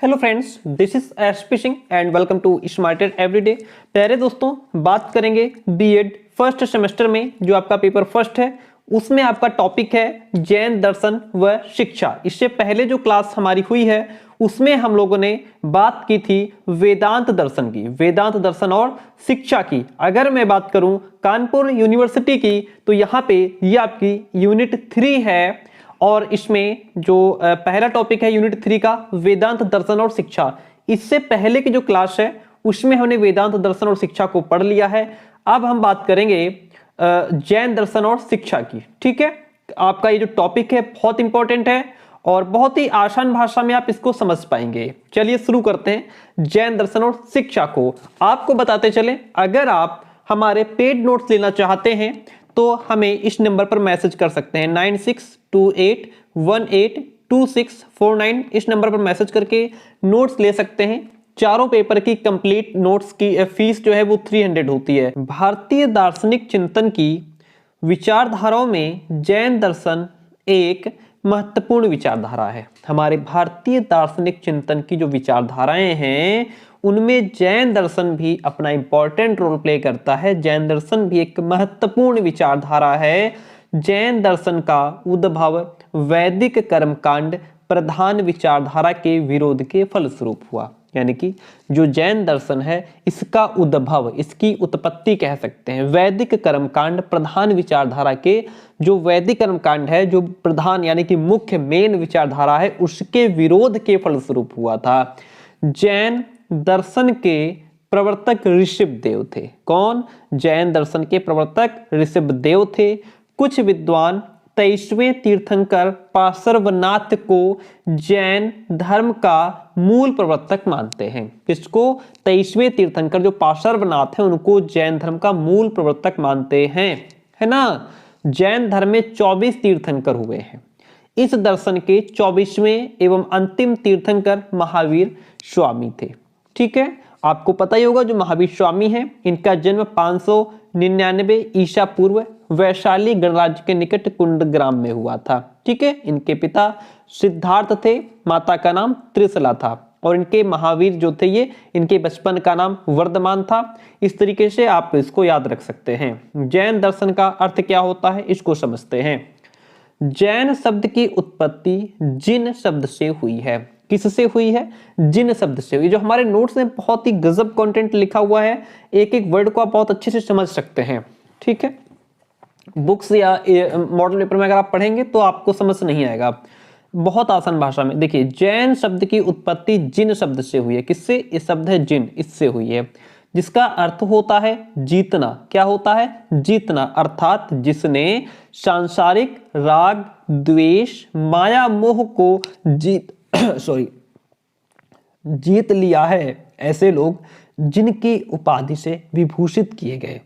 Hello friends, this is SP Singh and welcome to smarted everyday. प्यारे दोस्तों, बात करेंगे बीएड फर्स्ट सेमेस्टर में जो आपका पेपर फर्स्ट है उसमें आपका टॉपिक है जैन दर्शन व शिक्षा। इससे पहले जो क्लास हमारी हुई है उसमें हम लोगों ने बात की थी वेदांत दर्शन की, वेदांत दर्शन और शिक्षा की। अगर मैं बात करूं कानपुर यूनिवर्सिटी की तो यहाँ पे ये आपकी यूनिट 3 है और इसमें जो पहला टॉपिक है यूनिट 3 का वेदांत दर्शन और शिक्षा। इससे पहले की जो क्लास है उसमें हमने वेदांत दर्शन और शिक्षा को पढ़ लिया है। अब हम बात करेंगे जैन दर्शन और शिक्षा की। ठीक है, आपका ये जो टॉपिक है बहुत इंपॉर्टेंट है और बहुत ही आसान भाषा में आप इसको समझ पाएंगे। चलिए शुरू करते हैं जैन दर्शन और शिक्षा को। आपको बताते चले, अगर आप हमारे पेड नोट्स लेना चाहते हैं तो हमें इस नंबर पर मैसेज कर सकते हैं 9628182649। इस नंबर पर मैसेज करके नोट्स ले सकते हैं। चारों पेपर की कंप्लीट नोट्स की फीस जो है वो 300 होती है। भारतीय दार्शनिक चिंतन की विचारधाराओं में जैन दर्शन एक महत्वपूर्ण विचारधारा है। हमारे भारतीय दार्शनिक चिंतन की जो विचारधाराएं हैं उनमें जैन दर्शन भी अपना इंपॉर्टेंट रोल प्ले करता है। जैन दर्शन भी एक महत्वपूर्ण विचारधारा है। जैन दर्शन का उद्भव वैदिक कर्मकांड प्रधान विचारधारा के विरोध के फलस्वरूप हुआ। यानी कि जो जैन दर्शन है इसका उद्भव, इसकी उत्पत्ति कह सकते हैं वैदिक कर्मकांड प्रधान विचारधारा के, जो वैदिक कर्मकांड है जो प्रधान यानी कि मुख्य मेन विचारधारा है उसके विरोध के फलस्वरूप हुआ था। जैन दर्शन के प्रवर्तक ऋषभदेव थे। कौन? जैन दर्शन के प्रवर्तक ऋषभदेव थे। कुछ विद्वान 23वें तीर्थंकर पार्श्वनाथ को जैन धर्म का मूल प्रवर्तक मानते हैं। किसको? 23वें तीर्थंकर जो पार्श्वनाथ है उनको जैन धर्म का मूल प्रवर्तक मानते हैं, है ना। जैन धर्म में 24 तीर्थंकर हुए हैं। इस दर्शन के 24वें एवं अंतिम तीर्थंकर महावीर स्वामी थे। ठीक है, आपको पता ही होगा जो महावीर स्वामी हैं इनका जन्म 599 ईसा पूर्व वैशाली गणराज्य के निकट कुंडग्राम में हुआ था। ठीक है, इनके पिता सिद्धार्थ थे, माता का नाम त्रिशला था और इनके महावीर जो थे ये इनके बचपन का नाम वर्धमान था। इस तरीके से आप इसको याद रख सकते हैं। जैन दर्शन का अर्थ क्या होता है इसको समझते हैं। जैन शब्द की उत्पत्ति जिन शब्द से हुई है। किससे हुई है? जिन शब्द से हुई। जो हमारे नोट्स में बहुत ही गजब कंटेंट लिखा हुआ है, एक एक वर्ड को आप बहुत अच्छे से समझ सकते हैं। ठीक है, बुक्स या मॉडल पेपर में अगर आप पढ़ेंगे तो आपको समझ नहीं आएगा। बहुत आसान भाषा में देखिए, जैन शब्द की उत्पत्ति जिन शब्द से हुई है। किससे? ये शब्द है जिन, इससे हुई है, जिसका अर्थ होता है जीतना। क्या होता है? जीतना। अर्थात जिसने सांसारिक राग द्वेष माया मोह को जीत लिया है, ऐसे लोग जिनकी उपाधि से विभूषित किए गए।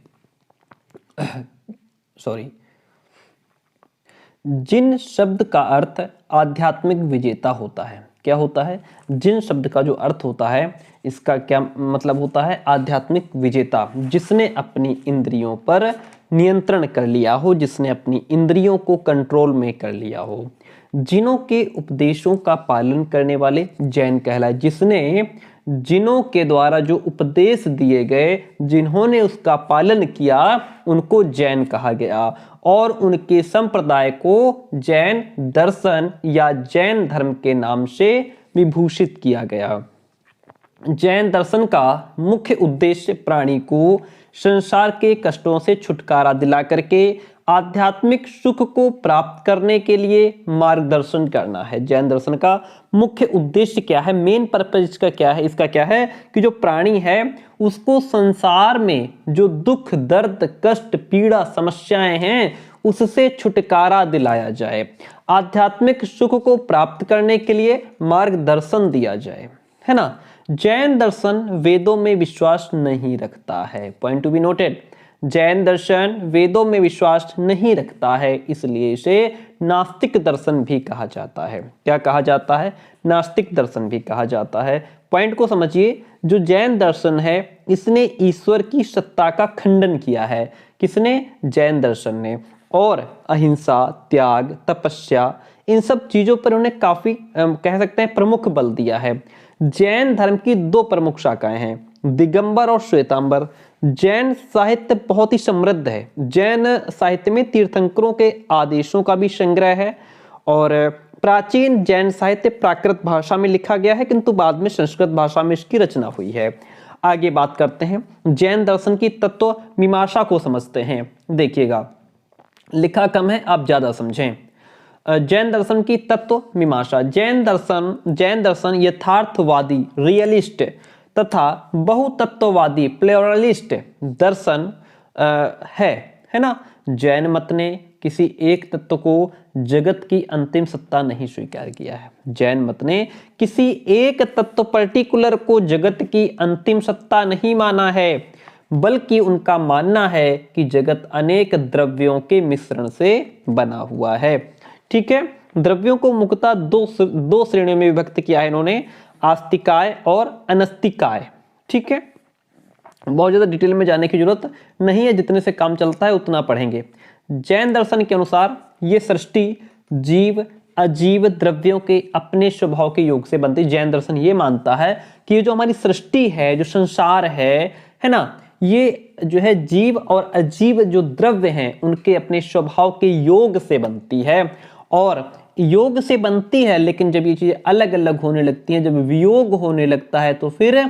जिन शब्द का अर्थ आध्यात्मिक विजेता होता है। क्या होता है? जिन शब्द का जो अर्थ होता है इसका क्या मतलब होता है? आध्यात्मिक विजेता, जिसने अपनी इंद्रियों पर नियंत्रण कर लिया हो, जिसने अपनी इंद्रियों को कंट्रोल में कर लिया हो। जिनों के उपदेशों का पालन करने वाले जैन कहलाए। जिसने जिनों के द्वारा जो उपदेश दिए गए, जिन्होंने उसका पालन किया उनको जैन कहा गया और उनके संप्रदाय को जैन दर्शन या जैन धर्म के नाम से विभूषित किया गया। जैन दर्शन का मुख्य उद्देश्य प्राणी को संसार के कष्टों से छुटकारा दिला करके आध्यात्मिक सुख को प्राप्त करने के लिए मार्गदर्शन करना है। जैन दर्शन का मुख्य उद्देश्य क्या है? मेन पर्पज इसका क्या है? इसका क्या है कि जो प्राणी है उसको संसार में जो दुख दर्द कष्ट पीड़ा समस्याएं हैं उससे छुटकारा दिलाया जाए, आध्यात्मिक सुख को प्राप्त करने के लिए मार्गदर्शन दिया जाए, है ना। जैन दर्शन वेदों में विश्वास नहीं रखता है। Point to be noted. Jain दर्शन वेदों में विश्वास नहीं रखता है, इसलिए इसे नास्तिक दर्शन भी कहा जाता है। क्या कहा जाता है? नास्तिक दर्शन भी कहा जाता है। पॉइंट को समझिए, जो जैन दर्शन है इसने ईश्वर की सत्ता का खंडन किया है। किसने? जैन दर्शन ने। और अहिंसा, त्याग, तपस्या इन सब चीजों पर उन्होंने काफी कह सकते हैं प्रमुख बल दिया है। जैन धर्म की दो प्रमुख शाखाएं हैं, दिगंबर और श्वेतांबर। जैन साहित्य बहुत ही समृद्ध है। जैन साहित्य में तीर्थंकरों के आदेशों का भी संग्रह है और प्राचीन जैन साहित्य प्राकृत भाषा में लिखा गया है, किंतु बाद में संस्कृत भाषा में इसकी रचना हुई है। आगे बात करते हैं, जैन दर्शन की तत्व मीमांसा को समझते हैं। देखिएगा, लिखा कम है, आप ज्यादा समझें। जैन दर्शन की तत्व मीमांसा। जैन दर्शन यथार्थवादी रियलिस्ट तथा बहुतत्ववादी प्लुरलिस्ट दर्शन है ना। जैन मत ने किसी एक तत्व को जगत की अंतिम सत्ता नहीं स्वीकार किया है। जैन मत ने किसी एक तत्व पर्टिकुलर को जगत की अंतिम सत्ता नहीं माना है, बल्कि उनका मानना है कि जगत अनेक द्रव्यों के मिश्रण से बना हुआ है। ठीक है, द्रव्यों को मुख्यतः दो श्रेणियों में विभक्त किया है इन्होंने, आस्तिकाय और अनस्तिकाय। ठीक है, बहुत ज्यादा डिटेल में जाने की जरूरत नहीं है, जितने से काम चलता है उतना पढ़ेंगे। जैन दर्शन के अनुसार ये सृष्टि जीव अजीव द्रव्यों के अपने स्वभाव के योग से बनती। जैन दर्शन ये मानता है कि ये जो हमारी सृष्टि है, जो संसार है ना, ये जो है जीव और अजीव जो द्रव्य हैं उनके अपने स्वभाव के योग से बनती है। और योग से बनती है, लेकिन जब ये चीजें अलग अलग होने लगती हैं, जब वियोग होने लगता है, तो फिर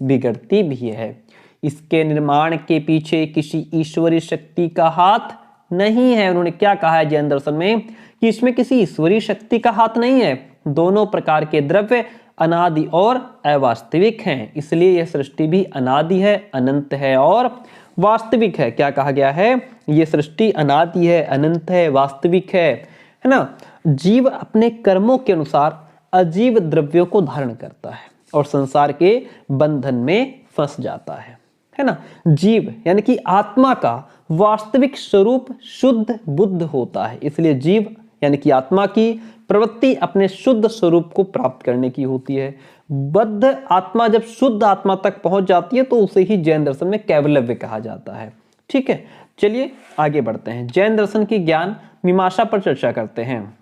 बिगड़ती भी है। इसके निर्माण के पीछे किसी ईश्वरीय शक्ति का हाथ नहीं है। उन्होंने क्या कहा है जैन दर्शन में कि इसमें किसी ईश्वरीय शक्ति का हाथ नहीं है। दोनों प्रकार के द्रव्य अनादि और अवास्तविक हैं, इसलिए यह सृष्टि भी अनादि है, अनंत है और वास्तविक है। क्या कहा गया है? यह सृष्टि अनादि है, अनंत है, वास्तविक है ना। जीव अपने कर्मों के अनुसार अजीव द्रव्यों को धारण करता है और संसार के बंधन में फंस जाता है ना। जीव यानी कि आत्मा का वास्तविक स्वरूप शुद्ध बुद्ध होता है, इसलिए जीव यानी कि आत्मा की प्रवृत्ति अपने शुद्ध स्वरूप को प्राप्त करने की होती है। बद्ध आत्मा जब शुद्ध आत्मा तक पहुंच जाती है तो उसे ही जैन दर्शन में कैवल्य कहा जाता है। ठीक है, चलिए आगे बढ़ते हैं। जैन दर्शन की ज्ञान मीमांसा पर चर्चा करते हैं।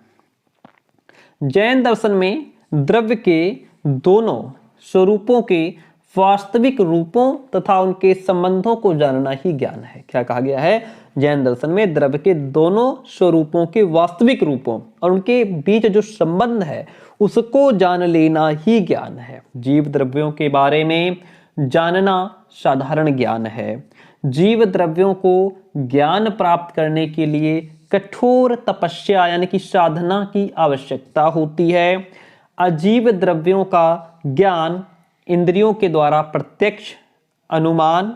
जैन दर्शन में द्रव्य के दोनों स्वरूपों के वास्तविक रूपों तथा उनके संबंधों को जानना ही ज्ञान है। क्या कहा गया है? जैन दर्शन में द्रव्य के दोनों स्वरूपों के वास्तविक रूपों और उनके बीच जो संबंध है उसको जान लेना ही ज्ञान है। जीव द्रव्यों के बारे में जानना साधारण ज्ञान है। जीव द्रव्यों को ज्ञान प्राप्त करने के लिए कठोर तपस्या यानी कि साधना की आवश्यकता होती है। अजीव द्रव्यों का ज्ञान इंद्रियों के द्वारा प्रत्यक्ष, अनुमान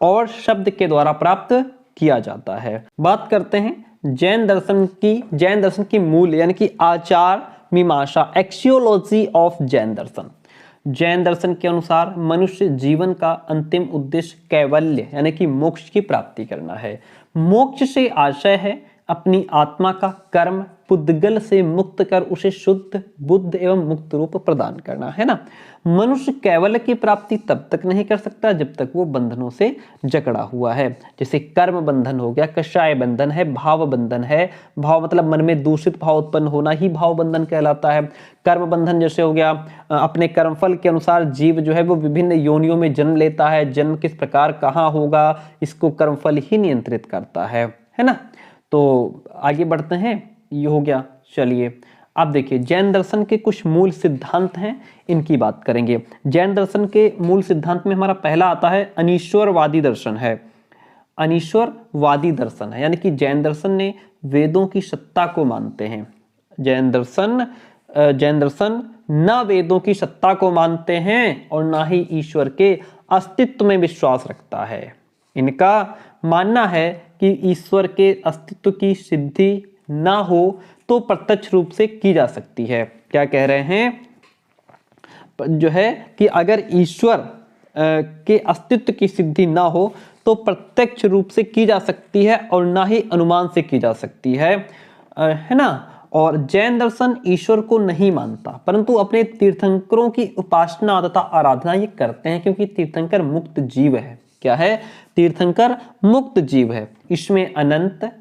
और शब्द के द्वारा प्राप्त किया जाता है। बात करते हैं जैन दर्शन की मूल यानी कि आचार मीमांसा, एक्सियोलॉजी ऑफ जैन दर्शन। जैन दर्शन के अनुसार मनुष्य जीवन का अंतिम उद्देश्य कैवल्य यानी कि मोक्ष की प्राप्ति करना है। मोक्ष से आशय है अपनी आत्मा का कर्म पुद्गल से मुक्त कर उसे शुद्ध बुद्ध एवं मुक्त रूप प्रदान करना, है ना। मनुष्य कैवल्य की प्राप्ति तब तक नहीं कर सकता जब तक वो बंधनों से जकड़ा हुआ है। जैसे कर्म बंधन हो गया, कषाय बंधन है, भाव बंधन है। भाव मतलब मन में दूषित भाव उत्पन्न होना ही भाव बंधन कहलाता है। कर्म बंधन जैसे हो गया, अपने कर्मफल के अनुसार जीव जो है वो विभिन्न योनियों में जन्म लेता है। जन्म किस प्रकार कहाँ होगा इसको कर्मफल ही नियंत्रित करता है ना। तो आगे बढ़ते हैं, ये हो गया। चलिए अब देखिए जैन दर्शन के कुछ मूल सिद्धांत हैं, इनकी बात करेंगे। जैन दर्शन के मूल सिद्धांत में हमारा पहला आता है अनीश्वरवादी दर्शन है। अनीश्वरवादी दर्शन है यानी कि जैन दर्शन ने वेदों की सत्ता को मानते हैं। जैन दर्शन न वेदों की सत्ता को मानते हैं और ना ही ईश्वर के अस्तित्व में विश्वास रखता है। इनका मानना है कि ईश्वर के अस्तित्व की सिद्धि ना हो तो प्रत्यक्ष रूप से की जा सकती है। क्या कह रहे हैं? जो है कि अगर ईश्वर के अस्तित्व की सिद्धि ना हो तो प्रत्यक्ष रूप से की जा सकती है और ना ही अनुमान से की जा सकती है ना। और जैन दर्शन ईश्वर को नहीं मानता, परंतु अपने तीर्थंकरों की उपासना तथा आराधना ये करते हैं, क्योंकि तीर्थंकर मुक्त जीव है। क्या है? तीर्थंकर मुक्त जीव है। इसमें अनंत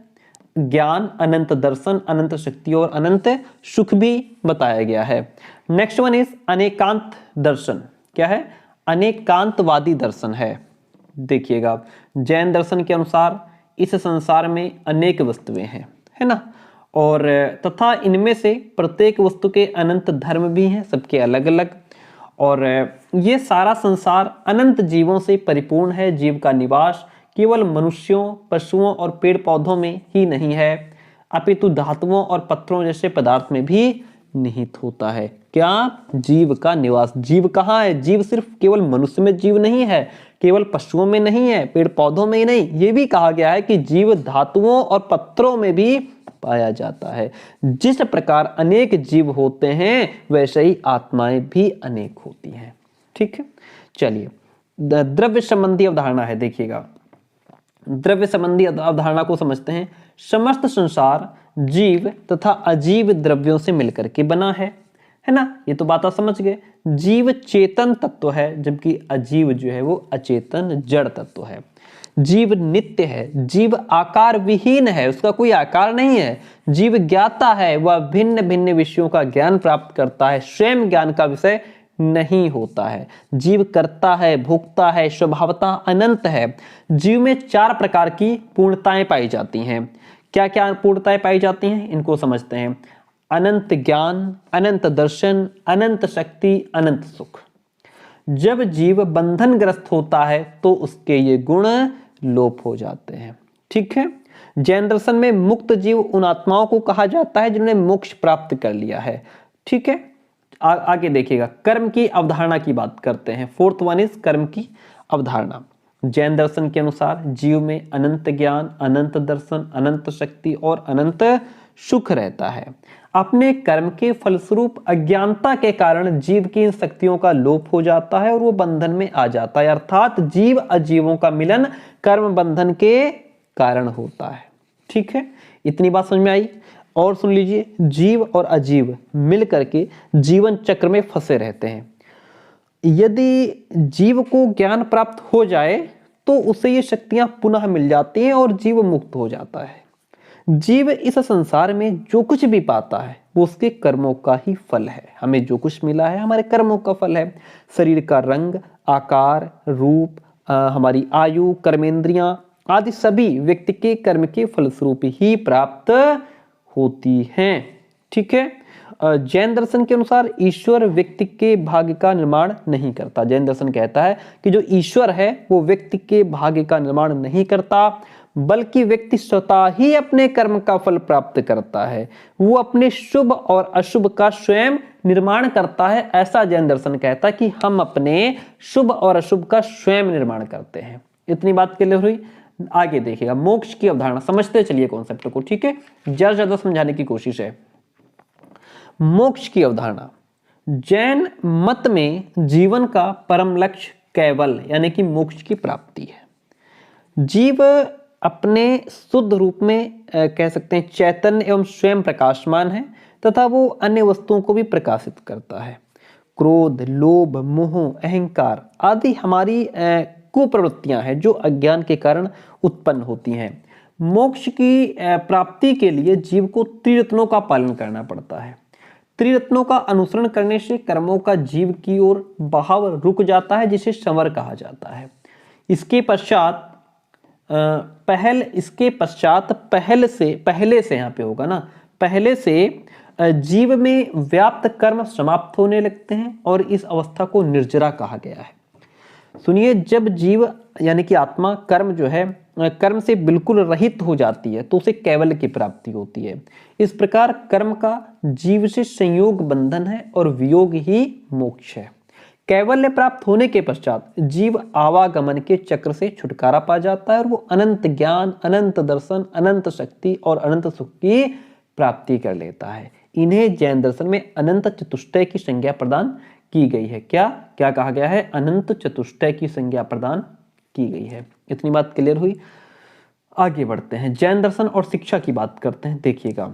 ज्ञान, अनंत दर्शन, अनंत शक्ति और अनंत सुख भी बताया गया है। नेक्स्ट वन इज अनेकांत दर्शन। क्या है? अनेकांतवादी दर्शन है। देखिएगा, जैन दर्शन के अनुसार इस संसार में अनेक वस्तुएं हैं, है ना, और तथा इनमें से प्रत्येक वस्तु के अनंत धर्म भी हैं, सबके अलग अलग, और ये सारा संसार अनंत जीवों से परिपूर्ण है। जीव का निवास केवल मनुष्यों, पशुओं और पेड़ पौधों में ही नहीं है, अपितु धातुओं और पत्थरों जैसे पदार्थ में भी निहित होता है। क्या? जीव का निवास। जीव कहाँ है? जीव सिर्फ केवल मनुष्य में जीव नहीं है, केवल पशुओं में नहीं है, पेड़ पौधों में ही नहीं, ये भी कहा गया है कि जीव धातुओं और पत्थरों में भी पाया जाता है। जिस प्रकार अनेक जीव होते हैं वैसे ही आत्माएं भी अनेक होती हैं। ठीक है, चलिए द्रव्य संबंधी अवधारणा है। देखिएगा, द्रव्य संबंधी अवधारणा को समझते हैं। समस्त संसार जीव तथा अजीव द्रव्यों से मिलकर के बना है ना, ये तो बात आप समझ गए। जीव चेतन तत्व है, जबकि अजीव जो है वो अचेतन जड़ तत्व है। जीव नित्य है, जीव आकार विहीन है, उसका कोई आकार नहीं है। जीव ज्ञाता है, वह भिन्न भिन्न विषयों का ज्ञान प्राप्त करता है, स्वयं ज्ञान का विषय नहीं होता है। जीव करता है, भोगता है, स्वभावतः अनंत है। जीव में 4 प्रकार की पूर्णताएं पाई जाती हैं। क्या क्या पूर्णताएं पाई जाती हैं, इनको समझते हैं। अनंत ज्ञान, अनंत दर्शन, अनंत शक्ति, अनंत सुख। जब जीव बंधनग्रस्त होता है तो उसके ये गुण लोप हो जाते हैं। ठीक है, जैन दर्शन में मुक्त जीव उन आत्माओं को कहा जाता है जिन्होंने मोक्ष प्राप्त कर लिया है। ठीक है, आगे देखिएगा, कर्म की अवधारणा की बात करते हैं। 4th वन इज कर्म की अवधारणा। जैन दर्शन के अनुसार जीव में अनंत ज्ञान, अनंत दर्शन, अनंत शक्ति और अनंत सुख रहता है। अपने कर्म के फलस्वरूप अज्ञानता के कारण जीव की इन शक्तियों का लोप हो जाता है और वो बंधन में आ जाता है। अर्थात जीव अजीवों का मिलन कर्म बंधन के कारण होता है। ठीक है, इतनी बात समझ में आई। और सुन लीजिए, जीव और अजीव मिलकर के जीवन चक्र में फंसे रहते हैं। यदि जीव को ज्ञान प्राप्त हो जाए तो उसे ये शक्तियां पुनः मिल जाती हैं और जीव मुक्त हो जाता है। जीव इस संसार में जो कुछ भी पाता है वो उसके कर्मों का ही फल है। हमें जो कुछ मिला है हमारे कर्मों का फल है। शरीर का रंग, आकार, रूप, हमारी आयु, कर्मेंद्रियां आदि सभी व्यक्ति के कर्म के फलस्वरूप ही प्राप्त होती हैं। ठीक है, जैन दर्शन के अनुसार ईश्वर व्यक्ति के भाग्य का निर्माण नहीं करता। जैन दर्शन कहता है कि जो ईश्वर है वो व्यक्ति के भाग्य का निर्माण नहीं करता, बल्कि व्यक्ति स्वतः ही अपने कर्म का फल प्राप्त करता है। वो अपने शुभ और अशुभ का स्वयं निर्माण करता है। ऐसा जैन दर्शन कहता है कि हम अपने शुभ और अशुभ का स्वयं निर्माण करते हैं। इतनी बात क्लियर हुई। आगे देखिएगा, मोक्ष की अवधारणा समझते चलिए कॉन्सेप्ट को। ठीक है, ज्यादा ज्यादा समझाने की कोशिश है। मोक्ष की अवधारणा, जैन मत में जीवन का परम लक्ष्य कैवल यानी कि मोक्ष की प्राप्ति है। जीव अपने शुद्ध रूप में कह सकते हैं चैतन्य एवं स्वयं प्रकाशमान है तथा वो अन्य वस्तुओं को भी प्रकाशित करता है। क्रोध, लोभ, मोह, अहंकार आदि हमारी कुप्रवृत्तियां हैं जो अज्ञान के कारण उत्पन्न होती हैं। मोक्ष की प्राप्ति के लिए जीव को त्रिरत्नों का पालन करना पड़ता है। त्रिरत्नों का अनुसरण करने से कर्मों का जीव की ओर बहाव रुक जाता है, जिसे संवर कहा जाता है। इसके पश्चात पहले से यहाँ पे होगा ना, पहले से जीव में व्याप्त कर्म समाप्त होने लगते हैं और इस अवस्था को निर्जरा कहा गया है। सुनिए, जब जीव यानी कि आत्मा कर्म जो है कर्म से बिल्कुल रहित हो जाती है तो उसे कैवल्य की प्राप्ति होती है। इस प्रकार कर्म का जीव से संयोग बंधन है और वियोग ही मोक्ष है। कैवल्य प्राप्त होने के पश्चात जीव आवागमन के चक्र से छुटकारा पा जाता है और वो अनंत ज्ञान, अनंत दर्शन, अनंत शक्ति और अनंत सुख की प्राप्ति कर लेता है। इन्हें जैन दर्शन में अनंत चतुष्टय की संज्ञा प्रदान की गई है। क्या क्या कहा गया है? अनंत चतुष्टय की संज्ञा प्रदान की गई है। इतनी बात क्लियर हुई। आगे बढ़ते हैं, जैन दर्शन और शिक्षा की बात करते हैं। देखिएगा,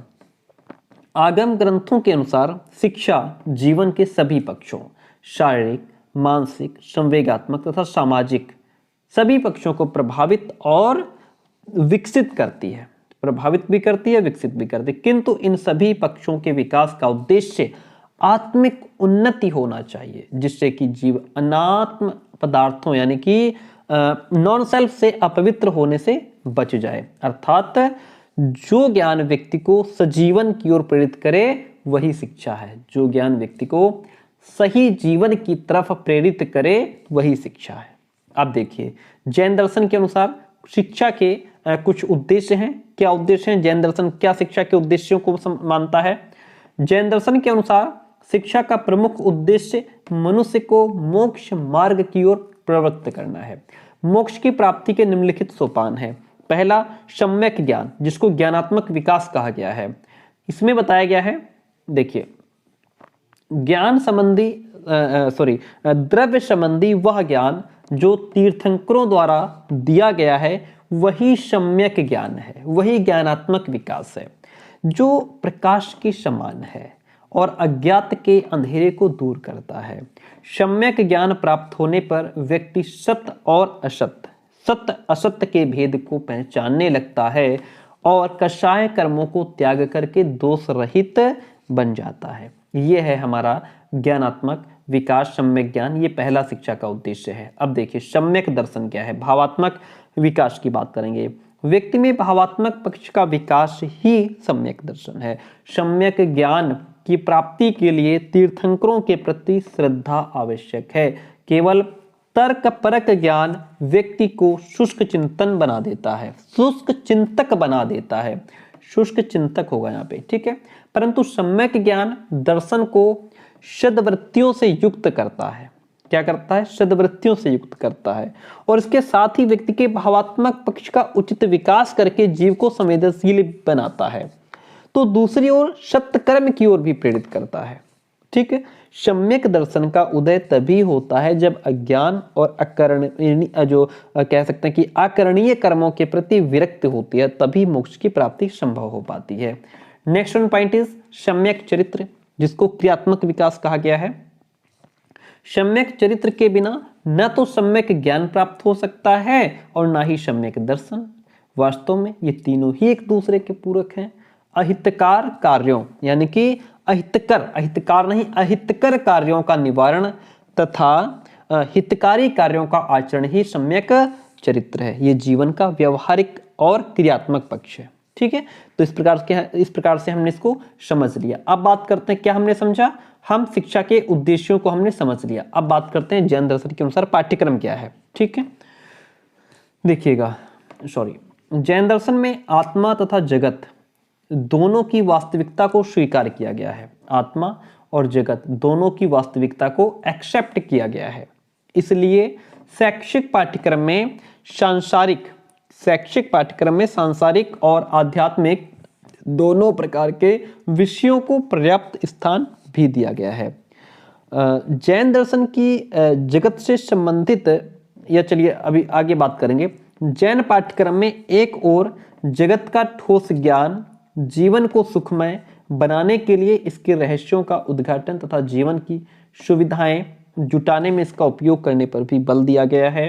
आगम ग्रंथों के अनुसार शिक्षा जीवन के सभी पक्षों, शारीरिक, मानसिक, संवेगात्मक तथा सामाजिक सभी पक्षों को प्रभावित और विकसित करती है। प्रभावित भी करती है, विकसित भी करती है, किंतु इन सभी पक्षों के विकास का उद्देश्य आत्मिक उन्नति होना चाहिए, जिससे कि जीव अनात्म पदार्थों यानी कि नॉन सेल्फ से अपवित्र होने से बच जाए। अर्थात जो ज्ञान व्यक्ति को सजीवन की ओर प्रेरित करे वही शिक्षा है। जो ज्ञान व्यक्ति को सही जीवन की तरफ प्रेरित करे वही शिक्षा है। अब देखिए, जैन दर्शन के अनुसार शिक्षा के कुछ उद्देश्य हैं। क्या उद्देश्य हैं? जैन दर्शन क्या शिक्षा के उद्देश्यों को मानता है? जैन दर्शन के अनुसार शिक्षा का प्रमुख उद्देश्य मनुष्य को मोक्ष मार्ग की ओर प्रवृत्त करना है। मोक्ष की प्राप्ति के निम्नलिखित सोपान है। पहला, सम्यक ज्ञान, जिसको ज्ञानात्मक विकास कहा गया है। इसमें बताया गया है, देखिए, ज्ञान संबंधी द्रव्य संबंधी वह ज्ञान जो तीर्थंकरों द्वारा दिया गया है वही सम्यक ज्ञान है, वही ज्ञानात्मक विकास है, जो प्रकाश के समान है और अज्ञात के अंधेरे को दूर करता है। सम्यक ज्ञान प्राप्त होने पर व्यक्ति सत्य और असत्य, सत्य असत्य के भेद को पहचानने लगता है और कषाय कर्मों को त्याग करके दोष रहित बन जाता है। यह है हमारा ज्ञानात्मक विकास, सम्यक ज्ञान। ये पहला शिक्षा का उद्देश्य है। अब देखिए, सम्यक दर्शन क्या है? भावात्मक विकास की बात करेंगे। व्यक्ति में भावात्मक पक्ष का विकास ही सम्यक दर्शन है। सम्यक ज्ञान की प्राप्ति के लिए तीर्थंकरों के प्रति श्रद्धा आवश्यक है। केवल तर्क परक ज्ञान व्यक्ति को शुष्क चिंतन बना देता है, शुष्क चिंतक बना देता है, शुष्क चिंतक होगा यहाँ पे, ठीक है। परंतु सम्यक ज्ञान दर्शन को सद्वृत्तियों से युक्त करता है। क्या करता है? सद्वृत्तियों से युक्त करता है और इसके साथ ही व्यक्ति के भावात्मक पक्ष का उचित विकास करके जीव को संवेदनशील बनाता है। तो दूसरी ओर सत्कर्म की ओर भी प्रेरित करता है, ठीक है। सम्यक दर्शन का उदय तभी होता है जब अज्ञान और कह सकते हैं कि आकरणीय कर्मों के प्रति विरक्ति होती है, तभी मोक्ष की प्राप्ति संभव हो पाती है। नेक्स्ट वन पॉइंट इज सम्यक चरित्र, जिसको क्रियात्मक विकास कहा गया है। सम्यक चरित्र के बिना न तो सम्यक ज्ञान प्राप्त हो सकता है और ना ही सम्यक दर्शन। वास्तव में ये तीनों ही एक दूसरे के पूरक हैं। अहितकार कार्यों यानी कि अहितकार नहीं, अहितकर कार्यों का निवारण तथा हितकारी कार्यों का आचरण ही सम्यक चरित्र है। ये जीवन का व्यवहारिक और क्रियात्मक पक्ष है, ठीक है। तो इस प्रकार से हमने इसको समझ लिया। अब बात करते हैं, क्या हमने समझा? हम शिक्षा के उद्देश्यों को हमने समझ लिया। अब बात करते हैं जैन दर्शन के अनुसार पाठ्यक्रम क्या है, ठीक है। देखिएगा, जैन दर्शन में आत्मा तथा जगत दोनों की वास्तविकता को स्वीकार किया गया है। आत्मा और जगत दोनों की वास्तविकता को एक्सेप्ट किया गया है। इसलिए शैक्षिक पाठ्यक्रम में सांसारिक और आध्यात्मिक दोनों प्रकार के विषयों को पर्याप्त स्थान भी दिया गया है। जैन दर्शन की जगत से संबंधित, या चलिए अभी आगे बात करेंगे। जैन पाठ्यक्रम में एक ओर जगत का ठोस ज्ञान जीवन को सुखमय बनाने के लिए इसके रहस्यों का उद्घाटन तथा जीवन की सुविधाएं जुटाने में इसका उपयोग करने पर भी बल दिया गया है,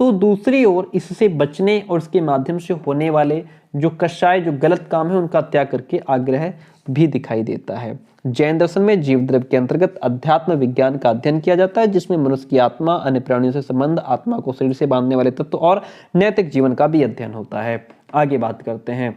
तो दूसरी ओर इससे बचने और इसके माध्यम से होने वाले जो कषाय, जो गलत काम है, उनका त्याग करके आग्रह भी दिखाई देता है। जैन दर्शन में जीव द्रव्य के अंतर्गत अध्यात्म विज्ञान का अध्ययन किया जाता है, जिसमें मनुष्य की आत्मा, अन्य प्राणियों से संबंध, आत्मा को शरीर से बांधने वाले तत्व और नैतिक जीवन का भी अध्ययन होता है। आगे बात करते हैं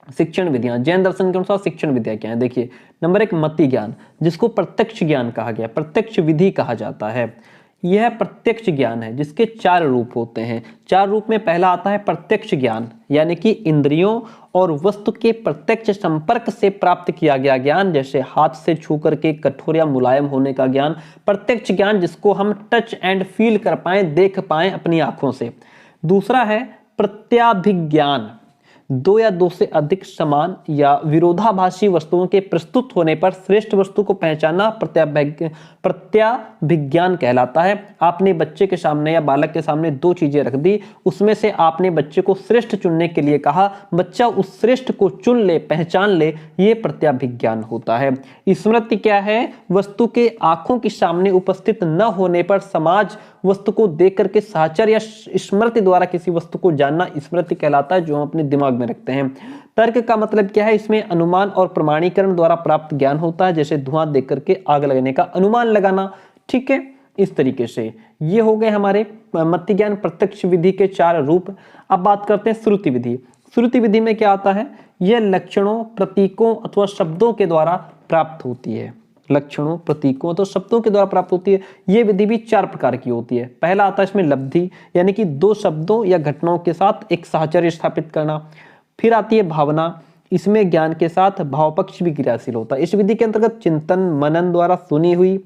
शिक्षण विधियां। जैन दर्शन के अनुसार शिक्षण विद्या क्या है? देखिए, नंबर 1 मति ज्ञान, जिसको प्रत्यक्ष ज्ञान कहा गया, प्रत्यक्ष विधि कहा जाता है। यह प्रत्यक्ष ज्ञान है जिसके 4 रूप होते हैं। 4 रूप में पहला आता है प्रत्यक्ष ज्ञान, यानी कि इंद्रियों और वस्तु के प्रत्यक्ष संपर्क से प्राप्त किया गया ज्ञान, जैसे हाथ से छू करके कठोर या मुलायम होने का ज्ञान। प्रत्यक्ष ज्ञान जिसको हम टच एंड फील कर पाए, देख पाए अपनी आंखों से। दूसरा है प्रत्याभिज्ञान, 2 या 2 से अधिक समान या विरोधाभासी वस्तुओं के प्रस्तुत होने पर श्रेष्ठ वस्तु को पहचानना प्रत्याभिज्ञान कहलाता है। आपने बच्चे के सामने या बालक के सामने 2 चीजें रख दी, उसमें से आपने बच्चे को श्रेष्ठ चुनने के लिए कहा, बच्चा उस श्रेष्ठ को चुन ले, पहचान ले, ये प्रत्याभिज्ञान होता है। स्मृति क्या है? वस्तु के आंखों के सामने उपस्थित न होने पर समाज वस्तु को देख करके साहचर्य या स्मृति द्वारा किसी वस्तु को जानना स्मृति कहलाता है, जो हम अपने दिमाग में रखते हैं। तर्क का मतलब क्या है, इसमें अनुमान और प्रमाणीकरण द्वारा प्राप्त ज्ञान होता है, जैसे धुआं देख करके आग लगने का अनुमान लगाना। ठीक है, इस तरीके से ये हो गए हमारे मति ज्ञान प्रत्यक्ष विधि के 4 रूप। अब बात करते हैं श्रुति विधि। श्रुति विधि में क्या आता है, यह लक्षणों, प्रतीकों अथवा शब्दों के द्वारा प्राप्त होती है। लक्षणों, प्रतीकों तो शब्दों के द्वारा प्राप्त होती है। यह विधि भी 4 प्रकार की होती है। पहला आता है इसमें लब्धि, यानी कि 2 शब्दों या घटनाओं के साथ एक साहचर्य स्थापित करना। फिर आती है भावना, इसमें ज्ञान के साथ भाव पक्ष भी क्रियाशील होता है। इस विधि के अंतर्गत चिंतन मनन द्वारा सुनी हुई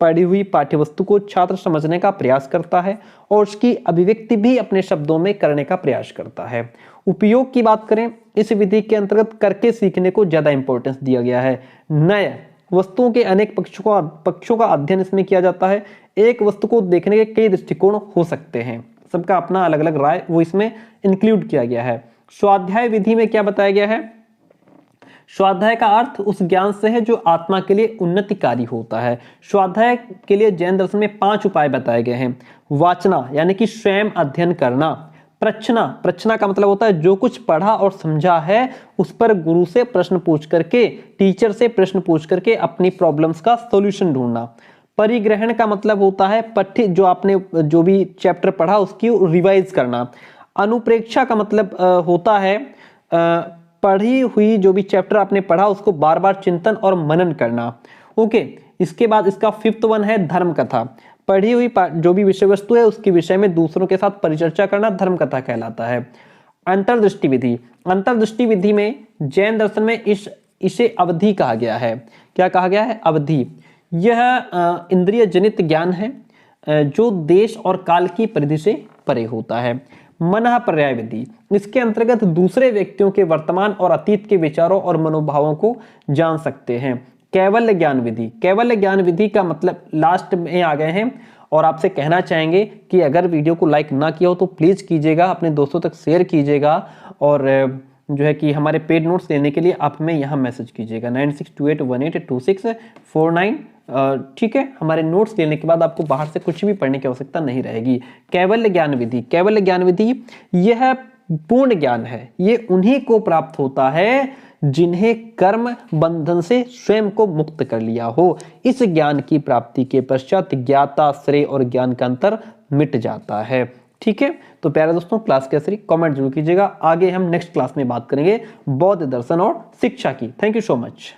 पढ़ी हुई पाठ्यवस्तु को छात्र समझने का प्रयास करता है और उसकी अभिव्यक्ति भी अपने शब्दों में करने का प्रयास करता है। उपयोग की बात करें, इस विधि के अंतर्गत करके सीखने को ज्यादा इंपॉर्टेंस दिया गया है। नए वस्तुओं के अनेक पक्षों का अध्ययन इसमें किया जाता है। एक वस्तु को देखने के कई दृष्टिकोण हो सकते हैं, सबका अपना अलग अलग राय वो इसमें इंक्लूड किया गया है। स्वाध्याय विधि में क्या बताया गया है, स्वाध्याय का अर्थ उस ज्ञान से है जो आत्मा के लिए उन्नतिकारी होता है। स्वाध्याय के लिए जैन दर्शन में 5 उपाय बताए गए हैं। वाचना यानी कि स्वयं अध्ययन करना। प्रश्ना, प्रश्ना का मतलब होता है जो कुछ पढ़ा और समझा है उस पर गुरु से प्रश्न पूछ करके, टीचर से प्रश्न पूछ करके अपनी प्रॉब्लम्स का सॉल्यूशन ढूंढना। परिग्रहण का मतलब होता है पठ्य, जो आपने जो भी चैप्टर पढ़ा उसकी रिवाइज करना। अनुप्रेक्षा का मतलब होता है पढ़ी हुई जो भी चैप्टर आपने पढ़ा उसको बार बार चिंतन और मनन करना। ओके, इसके बाद इसका 5th वन है धर्म कथा। पढ़ी हुई जो भी विषय वस्तु है उसके विषय में दूसरों के साथ परिचर्चा करना धर्म कथा कहलाता है। अंतर्दृष्टि विधि, अंतर्दृष्टि विधि में जैन दर्शन में इसे अवधि कहा गया है। क्या कहा गया है, अवधि। यह इंद्रिय जनित ज्ञान है जो देश और काल की परिधि से परे होता है। मनः पर्याय विधि, इसके अंतर्गत दूसरे व्यक्तियों के वर्तमान और अतीत के विचारों और मनोभावों को जान सकते हैं। कैवल्य ज्ञान विधि, कैवल्य ज्ञान विधि का मतलब लास्ट में आ गए हैं और आपसे कहना चाहेंगे कि अगर वीडियो को लाइक ना किया हो तो प्लीज कीजिएगा, अपने दोस्तों तक शेयर कीजिएगा और जो है कि हमारे पेड नोट्स लेने के लिए आप हमें यहाँ मैसेज कीजिएगा 9628182649। ठीक है, हमारे नोट्स लेने के बाद आपको बाहर से कुछ भी पढ़ने की आवश्यकता नहीं रहेगी। कैवल्य ज्ञान विधि, कैवल्य ज्ञान विधि यह पूर्ण ज्ञान है। ये उन्हीं को प्राप्त होता है जिन्हें कर्म बंधन से स्वयं को मुक्त कर लिया हो। इस ज्ञान की प्राप्ति के पश्चात ज्ञाता, श्रेय और ज्ञान का अंतर मिट जाता है। ठीक है, तो प्यारे दोस्तों क्लास कैसी कमेंट जरूर कीजिएगा। आगे हम नेक्स्ट क्लास में बात करेंगे बौद्ध दर्शन और शिक्षा की। Thank you so much.